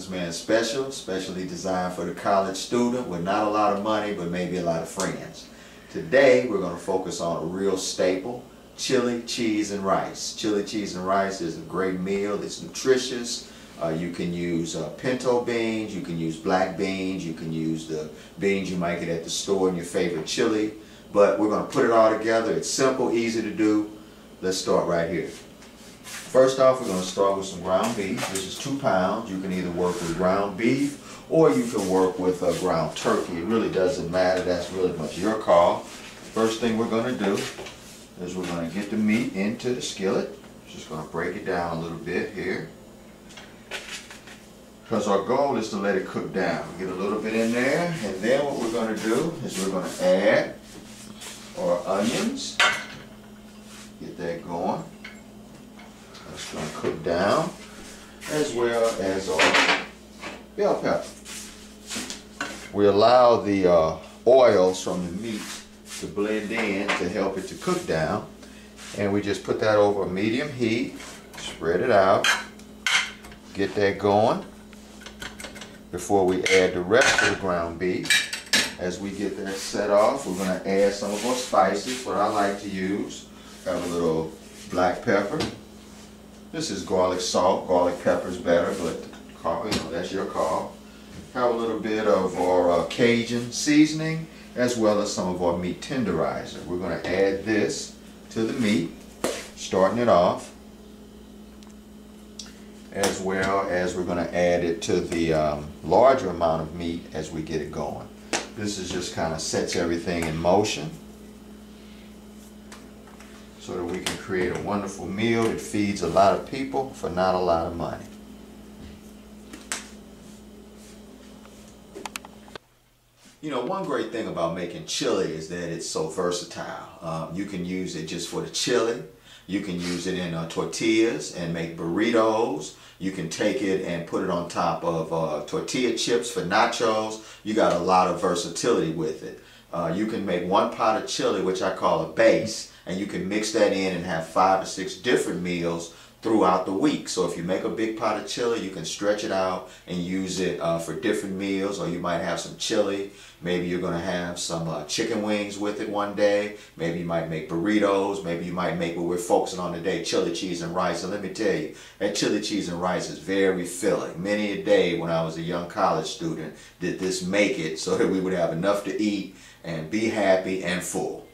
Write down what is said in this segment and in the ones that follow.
Businessman Special, specially designed for the college student with not a lot of money but maybe a lot of friends. Today we're going to focus on a real staple, chili, cheese, and rice. Chili, cheese, and rice is a great meal. It's nutritious. You can use pinto beans, you can use black beans, you can use the beans you might get at the store in your favorite chili. But we're going to put it all together. It's simple, easy to do. Let's start right here. First off, we're going to start with some ground beef. This is 2 pounds. You can either work with ground beef or you can work with ground turkey. It really doesn't matter. That's really much your call. First thing we're going to do is we're going to get the meat into the skillet. Just going to break it down a little bit here, because our goal is to let it cook down. Get a little bit in there, and then what we're going to do is we're going to add our onions. Get that going. That's going to cook down, as well as our bell pepper. We allow the oils from the meat to blend in to help it to cook down, and we just put that over a medium heat, spread it out, get that going before we add the rest of the ground beef. As we get that set off, we're going to add some of our spices. What I like to use, have a little black pepper. This is garlic salt. Garlic pepper is better, but that's your call. Have a little bit of our Cajun seasoning, as well as some of our meat tenderizer. We're going to add this to the meat, starting it off, as well as we're going to add it to the larger amount of meat as we get it going. This is just kind of sets everything in motion so that we can create a wonderful meal that feeds a lot of people for not a lot of money. You know, one great thing about making chili is that it's so versatile. You can use it just for the chili. You can use it in tortillas and make burritos. You can take it and put it on top of tortilla chips for nachos. You got a lot of versatility with it. You can make 1 pot of chili, which I call a base, and you can mix that in and have 5 or 6 different meals throughout the week. So if you make a big pot of chili, you can stretch it out and use it for different meals. Or you might have some chili. Maybe you're going to have some chicken wings with it one day. Maybe you might make burritos. Maybe you might make what we're focusing on today, chili, cheese, and rice. And let me tell you, that chili, cheese, and rice is very filling. Many a day when I was a young college student did this make it so that we would have enough to eat and be happy and full.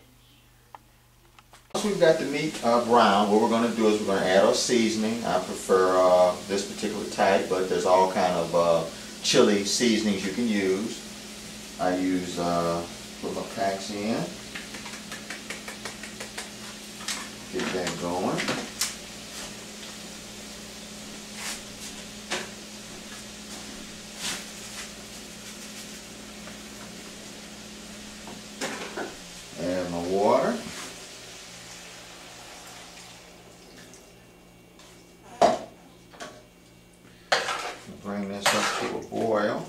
Once we've got the meat brown, what we're going to do is we're going to add our seasoning. I prefer this particular type, but there's all kind of chili seasonings you can use. I use, put my packs in, get that going. Add my water. Bring this up to a boil.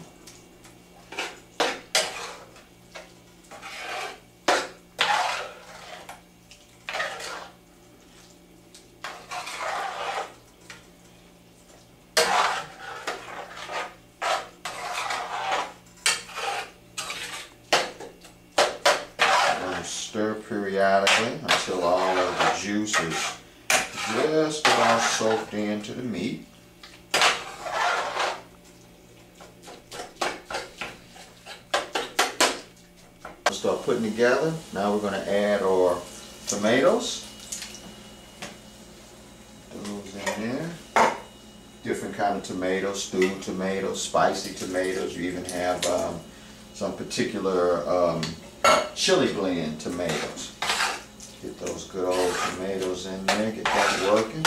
Stir periodically until all of the juice is just about soaked into the meat. Start putting together. Now we're going to add our tomatoes. Those in there. Different kind of tomatoes, stewed tomatoes, spicy tomatoes. You even have some particular chili blend tomatoes. Get those good old tomatoes in there. Get that working.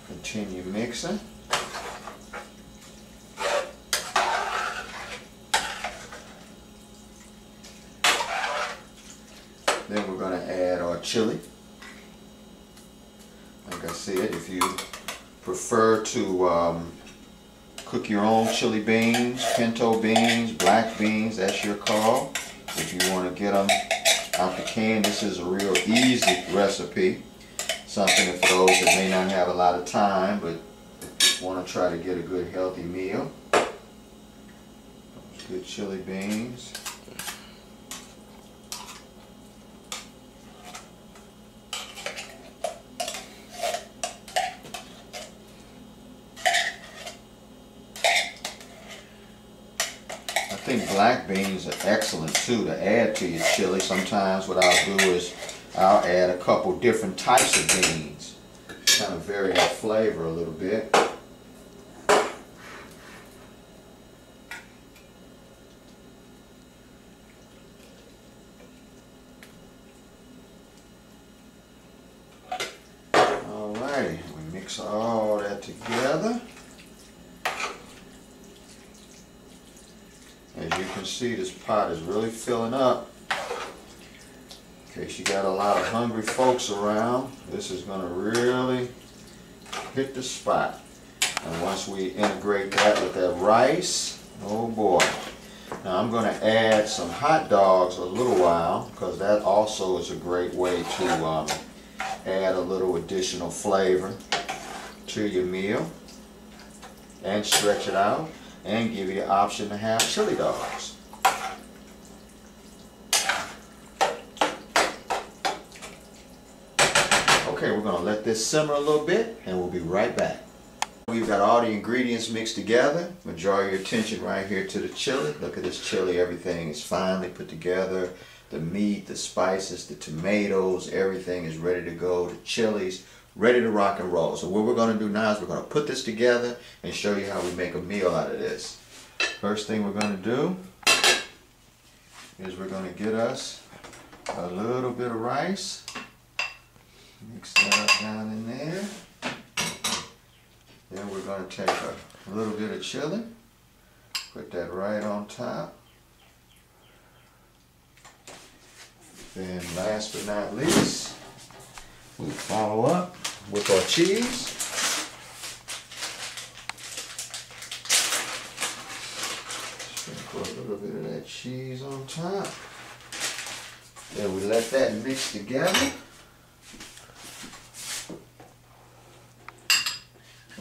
Continue mixing. Then we're going to add our chili. Like I said, if you prefer to cook your own chili beans, pinto beans, black beans, that's your call. If you want to get them out the can, this is a real easy recipe. Something for those that may not have a lot of time but want to try to get a good healthy meal. Good chili beans. I think black beans are excellent too to add to your chili. Sometimes what I'll do is I'll add a couple different types of beans. Kind of vary that flavor a little bit. Alrighty, we mix all that together. As you can see, this pot is really filling up. In case you got a lot of hungry folks around, this is going to really hit the spot. And once we integrate that with that rice, oh boy. Now I'm going to add some hot dogs a little while, because that also is a great way to add a little additional flavor to your meal and stretch it out and give you the option to have chili dogs. Okay, we're going to let this simmer a little bit and we'll be right back. We've got all the ingredients mixed together. I'm going to draw your attention right here to the chili. Look at this chili, everything is finely put together. The meat, the spices, the tomatoes, everything is ready to go. The chili's ready to rock and roll. So what we're going to do now is we're going to put this together and show you how we make a meal out of this. First thing we're going to do is we're going to get us a little bit of rice. Mix that up down in there. Then we're going to take a little bit of chili. Put that right on top. Then last but not least, we follow up with our cheese. Sprinkle a little bit of that cheese on top. Then we let that mix together.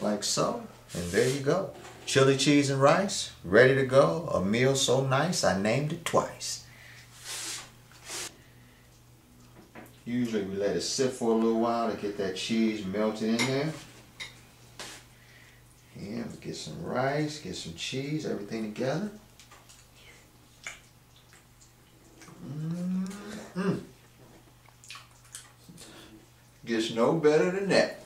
Like so. And there you go. Chili, cheese, and rice, ready to go. A meal so nice, I named it twice. Usually we let it sit for a little while to get that cheese melted in there. Yeah, we get some rice, get some cheese, everything together. Gets no better than that.